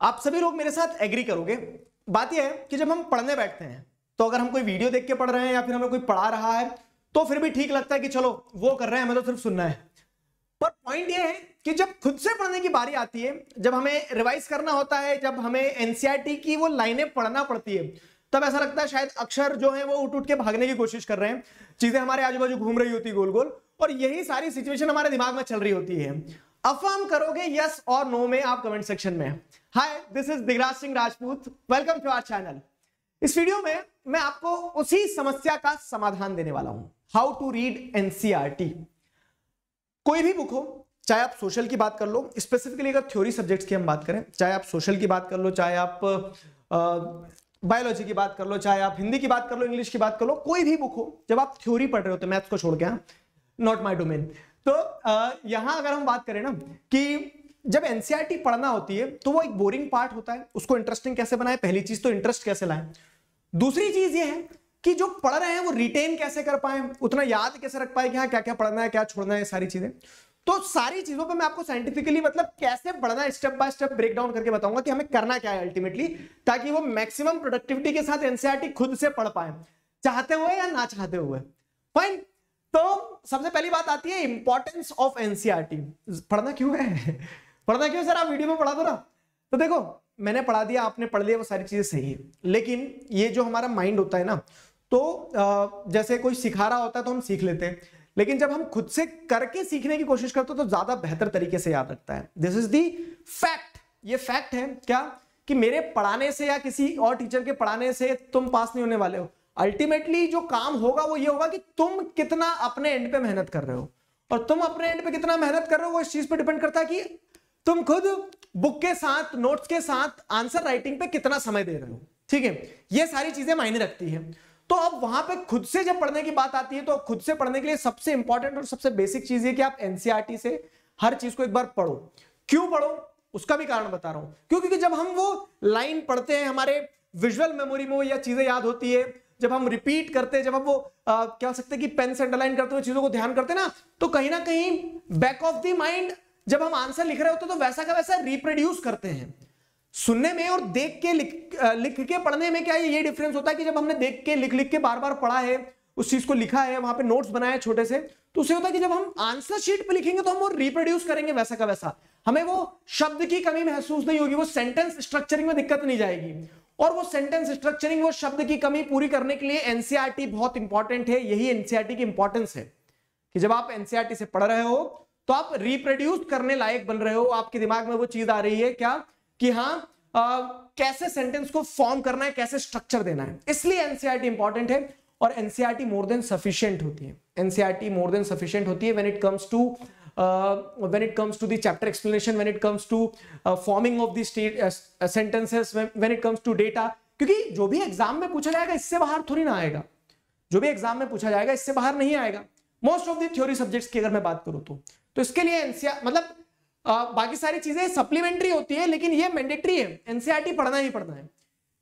आप सभी लोग मेरे साथ एग्री करोगे। बात यह है कि जब हम पढ़ने बैठते हैं तो अगर हम कोई वीडियो देख के पढ़ रहे हैं या फिर हमें कोई पढ़ा रहा है तो फिर भी ठीक लगता है कि चलो वो कर रहे हैं, हमें तो सिर्फ सुनना है। पर पॉइंट ये है कि जब खुद से पढ़ने की बारी आती है, जब हमें रिवाइज करना होता है, जब हमें एनसीईआरटी की वो लाइनें पढ़ना पड़ती है, तब ऐसा लगता है शायद अक्षर जो है वो उठ उठ के भागने की कोशिश कर रहे हैं, चीजें हमारे आजू बाजू घूम रही होती गोल गोल, और यही सारी सिचुएशन हमारे दिमाग में चल रही होती है। अफर्म करोगे यस और नो में आप कमेंट सेक्शन में। Hi, this is Digraj Singh Rajput, welcome to our channel. इस वीडियो में मैं आपको उसी समस्या का समाधान देने वाला हूं, हाउ टू रीड एनसीईआरटी। कोई भी बुक हो, चाहे आप सोशल की बात कर लो, स्पेसिफिकली अगर थ्योरी सब्जेक्ट्स की हम बात करें, चाहे आप सोशल की बात कर लो, चाहे आप बायोलॉजी की बात कर लो, चाहे आप हिंदी की बात कर लो, इंग्लिश की बात कर लो, कोई भी बुक हो, जब आप थ्योरी पढ़ रहे हो तो मैथ्स को छोड़ के, नॉट माय डोमेन, तो यहां अगर हम बात करें ना कि जब एनसीईआरटी पढ़ना होती है तो वो एक बोरिंग पार्ट होता है, उसको इंटरेस्टिंग कैसे बनाए, पहली चीज तो इंटरेस्ट कैसे लाएं। दूसरी चीज ये है कि जो पढ़ रहे हैं वो रिटेन कैसे कर पाए, उतना याद कैसे रख पाए कि हाँ क्या क्या पढ़ना है, क्या छोड़ना है, सारी चीजें। तो सारी चीजों पे मैं आपको साइंटिफिकली मतलब कैसे पढ़ना है step by step break down करके बताऊंगा कि हमें करना क्या है अल्टीमेटली, ताकि वो मैक्सिमम प्रोडक्टिविटी के साथ एनसीईआरटी खुद से पढ़ पाए, चाहते हुए या ना चाहते हुए। फाइन। तो सबसे पहली बात आती है इंपॉर्टेंस ऑफ एनसीईआरटी। पढ़ना क्यों है पढ़ना क्यों सर, आप वीडियो में पढ़ा दो ना। तो देखो, मैंने पढ़ा दिया, आपने पढ़ लिया, वो सारी चीजें सही है, लेकिन ये जो हमारा माइंड होता है ना, तो जैसे कोई सिखा रहा होता है तो हम सीख लेते हैं, लेकिन जब हम खुद से करके सीखने की कोशिश करते हैं तो ज्यादा बेहतर तरीके से याद रखता है। This is the fact. ये फैक्ट है क्या कि मेरे पढ़ाने से या किसी और टीचर के पढ़ाने से तुम पास नहीं होने वाले हो। अल्टीमेटली जो काम होगा वो ये होगा कि तुम कितना अपने एंड पे मेहनत कर रहे हो, और तुम अपने एंड पे कितना मेहनत कर रहे हो वो इस चीज पे डिपेंड करता है कि तुम खुद बुक के साथ, नोट्स के साथ आंसर राइटिंग पे कितना समय दे रहे हो। ठीक है, ये सारी चीजें मायने रखती है। तो अब वहां पे खुद से जब पढ़ने की बात आती है तो खुद से पढ़ने के लिए सबसे इंपॉर्टेंट और सबसे बेसिक चीज है कि आप एनसीईआरटी से हर चीज को एक बार पढ़ो। क्यों पढ़ो उसका भी कारण बता रहा हूं, क्योंकि जब हम वो लाइन पढ़ते हैं हमारे विजुअल मेमोरी में ये चीजें याद होती है, जब हम रिपीट करते हैं, जब हम वो क्या सकते हैं कि पेन से अंडरलाइन करते हुए चीजों को ध्यान करते हैं ना, तो कहीं ना कहीं बैक ऑफ द माइंड जब हम आंसर लिख रहे होते तो वैसा का वैसा रिप्रोड्यूस करते हैं। सुनने में और देख के लिख के पढ़ने में क्या ये डिफरेंस होता है कि जब हमने देख के लिख के बार बार पढ़ा है, उस चीज को लिखा है, वहां पे नोट्स बनाए छोटे से, तो उससे होता है कि जब हम आंसर शीट पे लिखेंगे तो हम वो रिप्रोड्यूस करेंगे वैसा का वैसा, हमें वो शब्द की कमी महसूस नहीं होगी, वो सेंटेंस स्ट्रक्चरिंग में दिक्कत नहीं जाएगी। और वो सेंटेंस स्ट्रक्चरिंग, वो शब्द की कमी पूरी करने के लिए एनसीईआरटी बहुत इंपॉर्टेंट है। यही एनसीईआरटी की इंपॉर्टेंस है कि जब आप एनसीईआरटी से पढ़ रहे हो तो आप रिप्रोड्यूस करने लायक बन रहे हो, आपके दिमाग में वो चीज आ रही है क्या कि हाँ कैसे सेंटेंस को फॉर्म करना है, कैसे स्ट्रक्चर देना है। इसलिए एनसीईआरटी इंपॉर्टेंट है, और एनसीईआरटी मोर देन सफिशिएंट होती है। एनसीईआरटी मोर देन सफिशिएंट होती है when it comes to the chapter explanation, when it comes to forming of the sentences, when it comes to data. क्योंकि जो भी एग्जाम में पूछा जाएगा इससे बाहर थोड़ी ना आएगा, जो भी एग्जाम में पूछा जाएगा इससे बाहर नहीं आएगा, most of the theory subjects की अगर मैं बात करूं तो इसके लिए एनसीईआर मतलब बाकी सारी चीजें सप्लीमेंट्री होती है, लेकिन ये मैंडेटरी है, एनसीईआरटी पढ़ना ही पढ़ना है,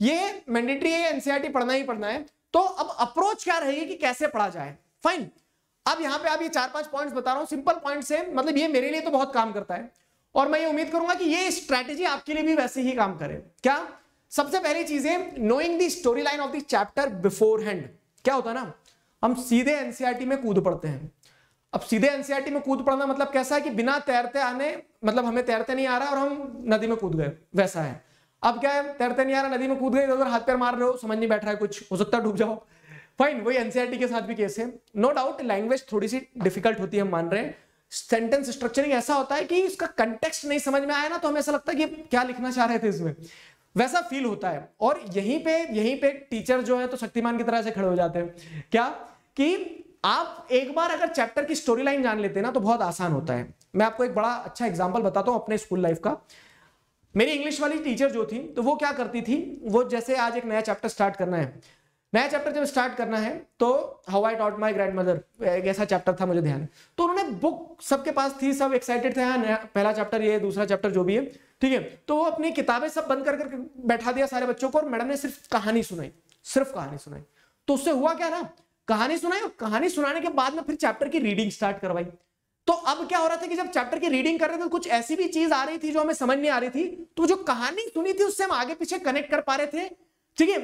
ये मैंडेटरी है, एनसीईआरटी पढ़ना ही पढ़ना है। तो अब अप्रोच क्या रहेगी कि कैसे पढ़ा जाए। फाइन। अब यहां पे आप ये 4-5 पॉइंट्स बता रहा हूं, सिंपल पॉइंट्स है, मतलब ये मेरे लिए तो बहुत काम करता है, और मैं ये उम्मीद करूंगा कि ये स्ट्रैटेजी आपके लिए भी वैसे ही काम करे। क्या? सबसे पहली चीज है knowing the story line of the chapter before hand. क्या होता है ना, हम सीधे एनसीईआरटी में कूद पड़ते हैं। अब सीधे एनसीईआरटी में कूद पड़ना मतलब कैसा है कि बिना तैरते आने, मतलब हमें तैरते नहीं आ रहा और हम नदी में कूद गए, वैसा है। अब क्या है, तैरते नहीं आ रहा, नदी में कूद गए, इधर हाथ पैर मार रहे हो, समझ नहीं बैठ रहा है कुछ, हो सकता है डूब जाओ। फाइन, वही एनसीईआरटी के साथ भी केस है। नो डाउट लैंग्वेज थोड़ी सी डिफिकल्ट होती है, हम मान रहे हैं। सेंटेंस स्ट्रक्चरिंग ऐसा होता है कि इसका कंटेक्स्ट नहीं समझ में आया ना तो हमें ऐसा लगता है कि क्या लिखना चाह रहे थे इसमें, वैसा फील होता है। और यहीं पे टीचर जो है तो शक्तिमान की तरह से खड़े हो जाते हैं। क्या कि आप एक बार अगर चैप्टर की स्टोरी लाइन जान लेते हैं ना तो बहुत आसान होता है। मैं आपको एक बड़ा अच्छा एग्जांपल बताता हूं अपने स्कूल लाइफ का। मेरी इंग्लिश वाली टीचर जो थी तो वो क्या करती थी, वो जैसे आज एक नया चैप्टर स्टार्ट करना है, नया चैप्टर जब स्टार्ट करना है तो how I taught my grandmother, एक ऐसा चैप्टर था, मुझे ध्यान है। तो उन्होंने बुक सबके पास थी, सब एक्साइटेड थे, हाँ पहला चैप्टर ये, दूसरा चैप्टर जो भी है, ठीक है। तो वो अपनी किताबें सब बंद कर बैठा दिया सारे बच्चों को, और मैडम ने सिर्फ कहानी सुनाई, सिर्फ कहानी सुनाई। तो उससे हुआ क्या ना, कहानी सुनाई, और कहानी सुनाने के बाद में फिर चैप्टर की रीडिंग स्टार्ट करवाई। तो अब क्या हो रहा था कि जब चैप्टर की रीडिंग कर रहे थे तो कुछ ऐसी भी चीज आ रही थी जो हमें समझ नहीं आ रही थी, तो जो कहानी सुनी थी उससे हम आगे पीछे कनेक्ट कर पा रहे थे, ठीक है,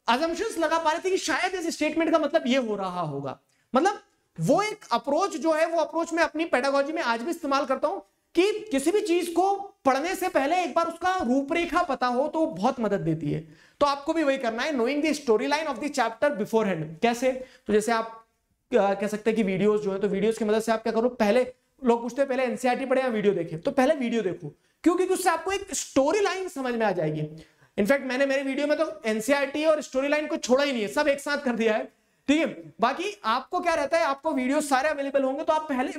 अजम्पशंस लगा पा रहे थे कि शायद इस स्टेटमेंट का मतलब ये हो रहा होगा। मतलब वो एक अप्रोच जो है, वो अप्रोच मैं अपनी पेडागोजी में आज भी इस्तेमाल करता हूं कि किसी भी चीज को पढ़ने से पहले एक बार उसका रूपरेखा पता हो तो बहुत मदद देती है। तो आपको भी वही करना है, knowing the story line of the chapter before hand. कैसे? तो जैसे आप कह सकते हैं कि वीडियोस जो है, तो वीडियोस की मदद से आप क्या करो, पहले लोग पूछते हैं पहले एनसीईआरटी पढ़े या वीडियो देखे, तो पहले वीडियो देखो, क्योंकि उससे आपको एक स्टोरी लाइन समझ में आ जाएगी। इनफैक्ट मैंने मेरे वीडियो में तो एनसीईआरटी और स्टोरी लाइन को छोड़ा ही नहीं है, सब एक साथ कर दिया है, ठीक है। बाकी आपको क्या रहता है, आपको वीडियो सारे अवेलेबल होंगे, तो आप पहले,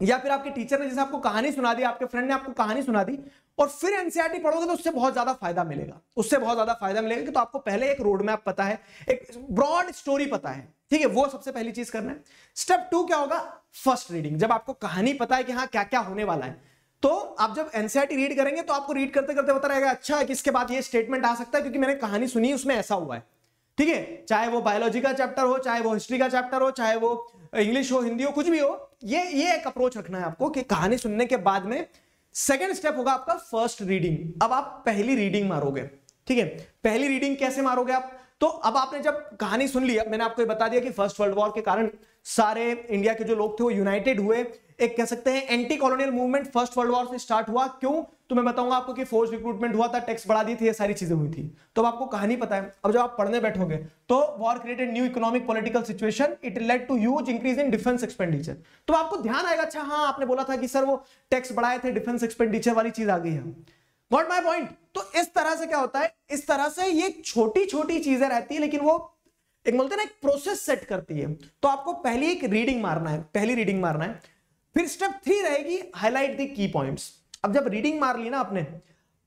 या फिर आपके टीचर ने जैसे आपको कहानी सुना दी, आपके फ्रेंड ने आपको कहानी सुना दी, और फिर एनसीईआरटी पढ़ोगे तो उससे बहुत ज्यादा फायदा मिलेगा, उससे बहुत ज्यादा फायदा मिलेगा कि तो आपको पहले एक रोड मैप पता है, एक ब्रॉड स्टोरी पता है, ठीक है, वो सबसे पहली चीज करना है। स्टेप 2 क्या होगा? First reading. जब आपको कहानी पता है कि हाँ क्या क्या होने वाला है, तो आप जब एनसीईआरटी रीड करेंगे तो आपको रीड करते करते पता रहेगा, अच्छा कि इसके बाद ये स्टेटमेंट आ सकता है क्योंकि मैंने कहानी सुनी, उसमें ऐसा हुआ है, ठीक है। चाहे वो बायोलॉजी का चैप्टर हो, चाहे वो हिस्ट्री का चैप्टर हो, चाहे वो इंग्लिश हो, हिंदी हो, कुछ भी हो, ये एक अप्रोच रखना है आपको कि कहानी सुनने के बाद में सेकंड स्टेप होगा आपका फर्स्ट रीडिंग। अब आप पहली रीडिंग मारोगे, ठीक है। पहली रीडिंग कैसे मारोगे आप? तो अब आपने जब कहानी सुन लिया, मैंने आपको बता दिया कि फर्स्ट वर्ल्ड वॉर के कारण सारे इंडिया के जो लोग थे वो यूनाइटेड हुए, एक कह सकते हैं anti colonial movement first world war से स्टार्ट हुआ। क्यों? तो मैं बताऊंगा आपको कि फोर्स रिक्रूटमेंट हुआ था, टैक्स बढ़ा दी थी, ये सारी चीजें हुई थी। तो अब आपको कहानी पता है। अब जब आप पढ़ने बैठोगे तो war created new economic political situation, it led to huge increase in defence expenditure. तो आपको ध्यान आएगा, अच्छा हाँ आपने बोला था कि सर वो टैक्स बढ़ाए थे, डिफेंस एक्सपेंडिचर वाली चीज आ गई है। Got my point? तो इस तरह से क्या होता है, इस तरह से ये छोटी छोटी चीजें रहती है, लेकिन वो एक बोलते हैं ना, एक प्रोसेस सेट करती है। तो आपको पहली एक रीडिंग मारना है, पहली रीडिंग मारना है। फिर स्टेप 3 रहेगी हाईलाइट द की पॉइंट्स। अब जब रीडिंग मार ली ना आपने,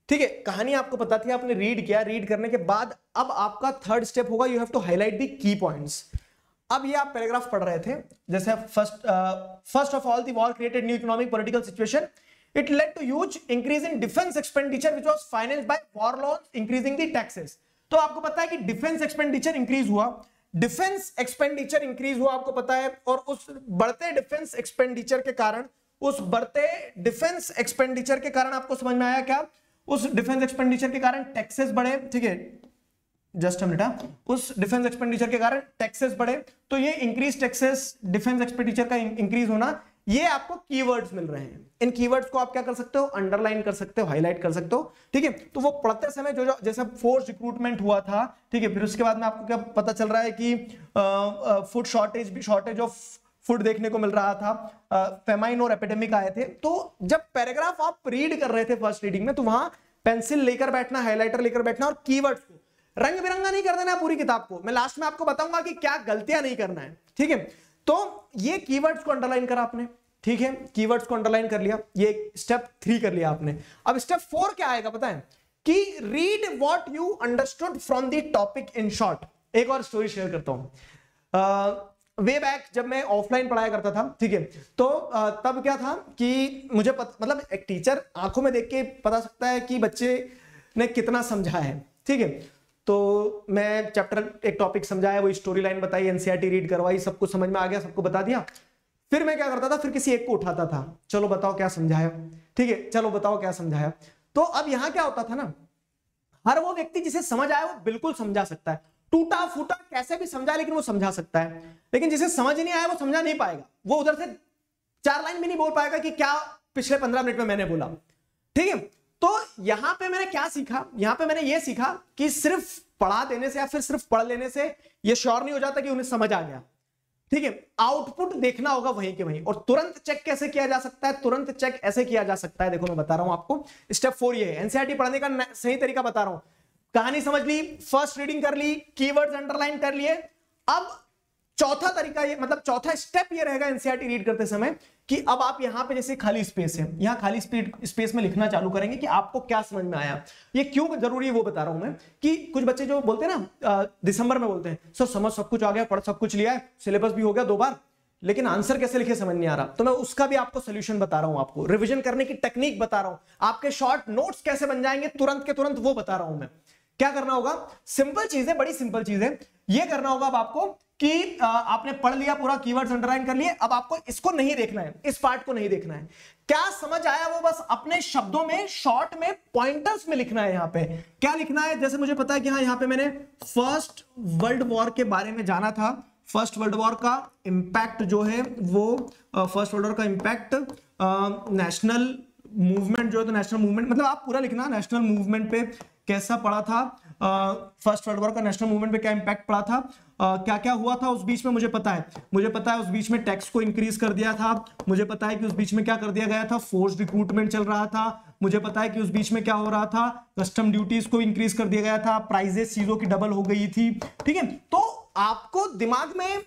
ठीक है, कहानी आपको पता थी, आपने रीड किया, रीड करने के बाद अब आपका थर्ड स्टेप होगा, you have to highlight the key points. अब ये आप पैराग्राफ पढ़ रहे थे, जैसे first of all the war created new economic political situation, it led to huge increase in defense expenditure which was financed by war loans increasing the taxes। तो आपको पता है कि डिफेंस एक्सपेंडिचर इंक्रीज हुआ, डिफेंस एक्सपेंडिचर इंक्रीज हुआ आपको पता है, और उस बढ़ते डिफेंस एक्सपेंडिचर के कारण, उस बढ़ते डिफेंस एक्सपेंडिचर के कारण आपको समझ में आया क्या? उस डिफेंस एक्सपेंडिचर के कारण टैक्सेस बढ़े, ठीक है, जस्ट अ मिनट, उस डिफेंस एक्सपेंडिचर के कारण टैक्सेस बढ़े। तो ये इंक्रीज टैक्सेस, डिफेंस एक्सपेंडिचर का इंक्रीज होना, ये आपको कीवर्ड्स मिल रहे हैं। इन कीवर्ड्स को आप क्या कर सकते हो? अंडरलाइन कर सकते हो, हाईलाइट कर सकते हो, ठीक है। तो वो पढ़ते समय जो जैसा फोर्स रिक्रूटमेंट हुआ था, ठीक है, फिर उसके बाद में आपको क्या पता चल रहा है कि फूड शॉर्टेज ऑफ फूड देखने को मिल रहा था, फेमाइन और एपिडेमिक आए थे। तो जब पैराग्राफ आप रीड कर रहे थे फर्स्ट रीडिंग में, तो वहां पेंसिल लेकर बैठना, हाईलाइटर लेकर बैठना, और कीवर्ड्स को रंग बिरंगा नहीं कर देना पूरी किताब को। मैं लास्ट में आपको बताऊंगा कि क्या गलतियां नहीं करना है, ठीक है। तो ये कीवर्ड्स को अंडरलाइन करा आपने, ठीक है, कीवर्ड्स को अंडरलाइन कर लिया, ये स्टेप 3 कर लिया आपने। अब स्टेप 4 क्या आएगा पता है? कि read what you understood from the topic in short. एक और स्टोरी शेयर करता हूं। वे बैक जब मैं ऑफलाइन पढ़ाया करता था, ठीक है, तो तब क्या था कि मुझे मतलब एक टीचर आंखों में देख के पता सकता है कि बच्चे ने कितना समझा है, ठीक है। तो मैं चैप्टर एक टॉपिक समझाया, वो स्टोरी लाइन बताई, एनसीईआरटी रीड करवाई, सब कुछ समझ में आ गया, सबको बता दिया। फिर मैं क्या करता था, फिर किसी एक को उठाता था, चलो बताओ क्या समझाया, ठीक है, चलो बताओ क्या समझाया। तो अब यहां क्या होता था ना, हर वो व्यक्ति जिसे समझ आया वो बिल्कुल समझा सकता है, टूटा फूटा कैसे भी समझा, लेकिन वो समझा सकता है। लेकिन जिसे समझ नहीं आया वो समझा नहीं पाएगा, वो उधर से 4 लाइन भी नहीं बोल पाएगा कि क्या पिछले 15 मिनट में मैंने बोला, ठीक है। तो यहां पे मैंने क्या सीखा, यहां पे मैंने ये सीखा कि सिर्फ पढ़ा देने से या फिर सिर्फ पढ़ लेने से ये श्योर नहीं हो जाता कि उन्हें समझ आ गया, ठीक है। आउटपुट देखना होगा वहीं के वहीं। और तुरंत चेक कैसे किया जा सकता है? तुरंत चेक ऐसे किया जा सकता है, देखो मैं बता रहा हूं आपको। स्टेप 4 ये है, एनसीईआरटी पढ़ने का सही तरीका बता रहा हूं। कहानी समझ ली, फर्स्ट रीडिंग कर ली, कीवर्ड्स अंडरलाइन कर लिए। अब चौथा तरीका ये, मतलब चौथा स्टेप ये रहेगा एनसीईआरटी रीड करते समय कि अब आप यहां पे जैसे खाली स्पेस है, यहां खाली स्पेस में लिखना चालू करेंगे कि आपको क्या समझ में आया। ये क्यों जरूरी है वो बता रहा हूं मैं, कि कुछ बच्चे जो बोलते हैं ना दिसंबर में बोलते हैं सर समझ सब कुछ आ गया, पढ़ सब कुछ लिया है, सिलेबस भी हो गया 2 बार, लेकिन आंसर कैसे लिखे समझ नहीं आ रहा। तो मैं उसका भी आपको सोल्यूशन बता रहा हूं, आपको रिविजन करने की टेक्निक बता रहा हूं, आपके शॉर्ट नोट्स कैसे बन जाएंगे तुरंत के तुरंत वो बता रहा हूं मैं। क्या करना होगा? सिंपल चीज है, बड़ी सिंपल चीज है। ये करना होगा अब आपको कि आपने पढ़ लिया पूरा, कीवर्ड्स अंडरलाइन कर लिए, अब आपको इसको नहीं देखना है, इस पार्ट को नहीं देखना है। क्या समझ आया वो बस अपने शब्दों में, शॉर्ट में, पॉइंटर्स में लिखना है। यहां पे क्या लिखना है, जैसे मुझे पता है कि हाँ यहां पे मैंने फर्स्ट वर्ल्ड वॉर के बारे में जाना था। फर्स्ट वर्ल्ड वॉर का इंपैक्ट जो है वो फर्स्ट वर्ल्ड वॉर का इंपैक्ट नेशनल मूवमेंट जो है, तो नेशनल मूवमेंट मतलब आप पूरा लिखना, नेशनल मूवमेंट पे कैसा पड़ा था, फर्स्ट वर्ल्ड वॉर का नेशनल मूवमेंट पे क्या इंपैक्ट पड़ा था, क्या क्या हुआ था उस बीच में। मुझे पता है उस बीच में टैक्स को इंक्रीज कर दिया था, मुझे पता है कि उस बीच में क्या कर दिया गया था, फोर्स रिक्रूटमेंट चल रहा था, मुझे पता है कि उस बीच में क्या हो रहा था, कस्टम ड्यूटीज को इंक्रीज कर दिया गया था, प्राइजेस चीजों की डबल हो गई थी। ठीक है, तो आपको दिमाग में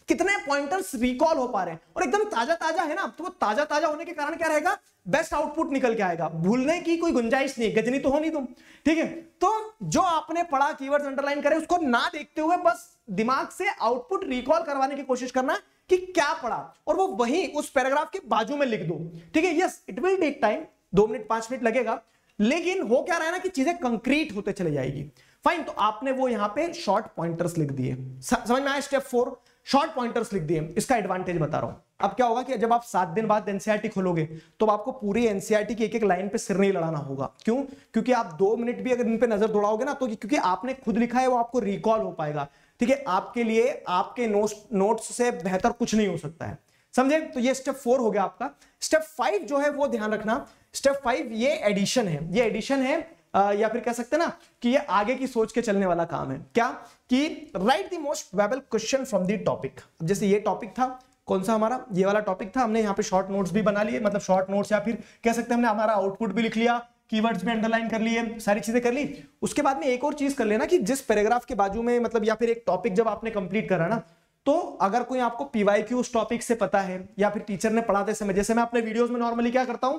कितने पॉइंटर्स रिकॉल हो पा रहे हैं, और एकदम ताजा ताजा है ना, तो वो ताजा ताजा होने के कारण क्या रहेगा, बेस्ट आउटपुट निकल के आएगा, भूलने की कोई गुंजाइश नहीं, गजनी तो हो नहीं तुम। ठीक है, तो जो आपने पढ़ा, कीवर्ड्स अंडरलाइन करें, उसको ना देखते हुए बस दिमाग से आउटपुट रिकॉल करवाने की कोशिश करना कि क्या पढ़ा, और वो वही उस पैराग्राफ के बाजू में लिख दो। ठीक है, yes it will take time, 2 minute 5 minute लगेगा, लेकिन हो क्या रहा है ना कि चीजें कंक्रीट होते चले जाएगी। फाइन, तो आपने वो यहां पे शॉर्ट पॉइंटर्स लिख दिए, समझ में आया। स्टेप 4 शॉर्ट पॉइंटर्स लिख दिए। इसका एडवांटेज बता रहा हूं, अब क्या होगा कि जब आप 7 दिन बाद एनसीईआरटी खोलोगे तो आपको पूरी एनसीईआरटी की एक एक लाइन पे सिर नहीं लड़ाना होगा। क्यों? क्योंकि आप 2 मिनट भी अगर इन पे नजर दौड़ाओगे ना, तो क्योंकि आपने खुद लिखा है वो आपको रिकॉल हो पाएगा। ठीक है, आपके लिए आपके नोट्स से बेहतर कुछ नहीं हो सकता है, समझे। तो ये स्टेप 4 हो गया आपका। स्टेप 5 जो है वो ध्यान रखना, स्टेप 5 ये एडिशन है, ये एडिशन है, या फिर कह सकते हैं ना कि ये आगे की सोच के चलने वाला काम है। क्या कि right the most probable question from the topic. जैसे ये टॉपिक था, कौन सा हमारा, ये वाला टॉपिक था, हमने यहाँ पे शॉर्ट नोट्स भी बना लिए, मतलब शॉर्ट नोट्स, या फिर कह सकते हैं हमने हमारा आउटपुट भी लिख लिया, कीवर्ड्स में अंडरलाइन कर लिए, सारी चीजें कर ली। उसके बाद में एक और चीज कर लेना कि जिस पैराग्राफ के बाजू में मतलब, या फिर एक टॉपिक जब आपने कंप्लीट करा ना, तो अगर कोई आपको पीवाईक्यू उस टॉपिक से पता है, या फिर टीचर ने पढ़ाते समय, जैसे मैं अपने वीडियोस में नॉर्मली क्या करता हूं,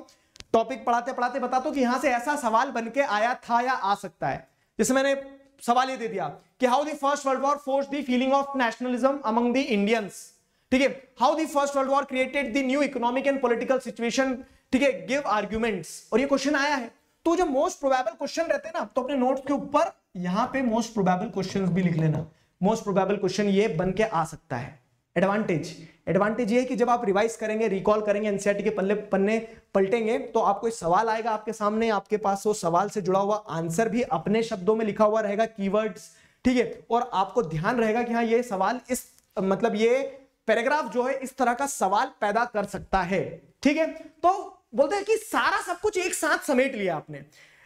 टॉपिक पढ़ाते पढ़ाते बताता हूं कि यहां से ऐसा सवाल बन के आया था या आ सकता है। जैसे मैंने सवाल ये दे दिया कि how the first world war forced the feeling of nationalism among the Indians. ठीक है, how the first world war created the new economic and political situation. ठीक है, गिव आर्ग्यूमेंट्स, और ये क्वेश्चन आया है। तो जो मोस्ट प्रोबेबल क्वेश्चन रहते हैं ना, तो अपने नोट्स के ऊपर यहां पे मोस्ट प्रोबेबल क्वेश्चंस भी लिख लेना, मोस्ट प्रोबेबल क्वेश्चन ये बन के आ सकता है। एडवांटेज ये है कि जब आप रिवाइज करेंगे, रिकॉल करेंगे, एनसीईआरटी के पन्ने पलटेंगे, तो आपको एक सवाल आएगा आपके सामने, आपके पास वो सवाल से जुड़ा हुआ आंसर भी अपने शब्दों में लिखा हुआ रहेगा, कीवर्ड्स। ठीक है, और आपको ध्यान रहेगा कि हाँ ये सवाल इस मतलब ये पैराग्राफ जो है इस तरह का सवाल पैदा कर सकता है। ठीक है, तो बोलते हैं कि सारा सब कुछ एक साथ समेट लिया आपने।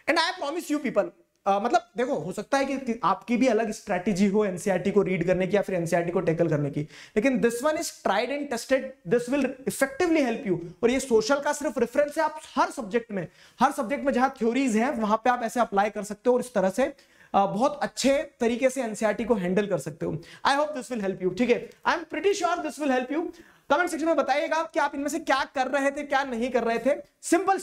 And I promise you people, मतलब देखो, हो सकता है कि आपकी भी अलग स्ट्रैटेजी हो एनसीईआरटी को रीड करने की या फिर एनसीईआरटी को टैकल करने की, लेकिन this one is tried and tested, this will effectively help you. और ये सोशल का सिर्फ रेफरेंस है, आप हर सब्जेक्ट में जहां थ्योरीज हैं वहां पे आप ऐसे अप्लाई कर सकते हो, और इस तरह से बहुत अच्छे तरीके से एनसीईआरटी को हैंडल कर सकते हो। I hope this will help you. ठीक है, I am pretty sure this will help you. Comment section में बताइएगा कि आप इनमें से क्या कर रहे थे, क्या नहीं कर रहे थे। सिंपल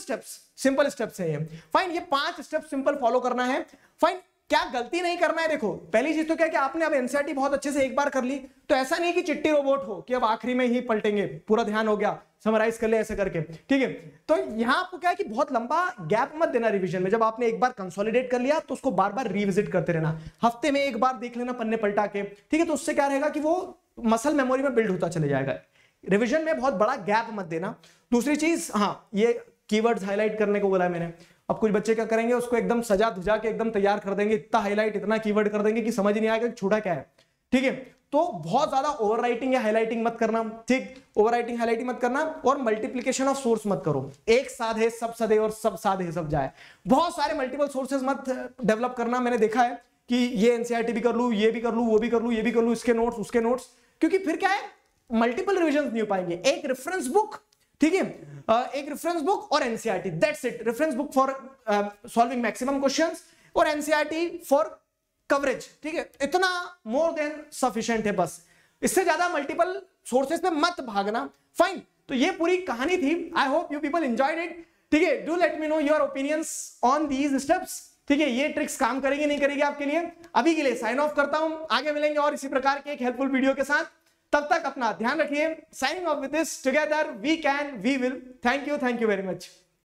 स्टेप्स है ये। फाइन, ये 5 स्टेप सिंपल फॉलो करना है। फाइन, क्या गलती नहीं करना है। देखो, पहली चीज तो क्या कि आपने अब एनसीईआरटी बहुत अच्छे से एक बार कर ली, तो ऐसा नहीं कि चिट्टी रोबोट हो कि अब आखिरी में ही पलटेंगे, पूरा ध्यान हो गया, समराइज कर ले ऐसे करके। ठीक है, तो यहां आपको क्या है कि बहुत लंबा गैप मत देना रिवीजन में। जब आपने एक बार कंसोलिडेट कर लिया तो उसको बार बार रिविजिट करते रहना, हफ्ते में एक बार देख लेना पन्ने पलटा के। ठीक है, तो उससे क्या रहेगा कि वो मसल मेमोरी में बिल्ड होता चले जाएगा। रिवीजन में बहुत बड़ा गैप मत देना। दूसरी चीज, हाँ ये कीवर्ड्स हाईलाइट करने को बोला है मैंने। अब कुछ बच्चे क्या करेंगे, उसको एकदम सजा धुजा के एकदम तैयार कर देंगे, इतना हाईलाइट, इतना कीवर्ड कर देंगे कि समझ नहीं आएगा कि छोटा क्या है। ठीक है, तो बहुत ज्यादा ओवर राइटिंग या हाईलाइटिंग मत करना। ठीक, ओवर राइटिंग हाईलाइटिंग मत करना, और मल्टीप्लीकेशन ऑफ सोर्स मत करो। एक साधे सब सदे और सब साधे सब जाए, बहुत सारे मल्टीपल सोर्सेज मत डेवलप करना। मैंने देखा है कि ये एनसीईआरटी भी कर लूं, ये भी कर लूं, वो भी कर लूं, ये भी कर लूं, इसके नोट्स उसके नोट्स, क्योंकि फिर क्या है, मल्टीपल रिविजन नहीं हो पाएंगे। एक रेफरेंस बुक, ठीक है, एक रेफरेंस बुक और NCERT, that's it. Reference book for solving maximum questions और एनसीईआरटी फॉर कवरेज। ठीक है, इतना मोर देन सफिशिएंट है बस, इससे ज्यादा मल्टीपल सोर्सेस पे मत भागना। फाइन, तो ये पूरी कहानी थी। I hope you people enjoyed it. ठीक है, do let me know your opinions on these steps. ठीक है, ये ट्रिक्स काम करेंगे नहीं करेगी आपके लिए। अभी के लिए साइन ऑफ करता हूं, आगे मिलेंगे और इसी प्रकार के एक हेल्पफुल वीडियो के साथ। तब तक अपना ध्यान रखिए। Signing off with this, together we can we will. Thank you very much.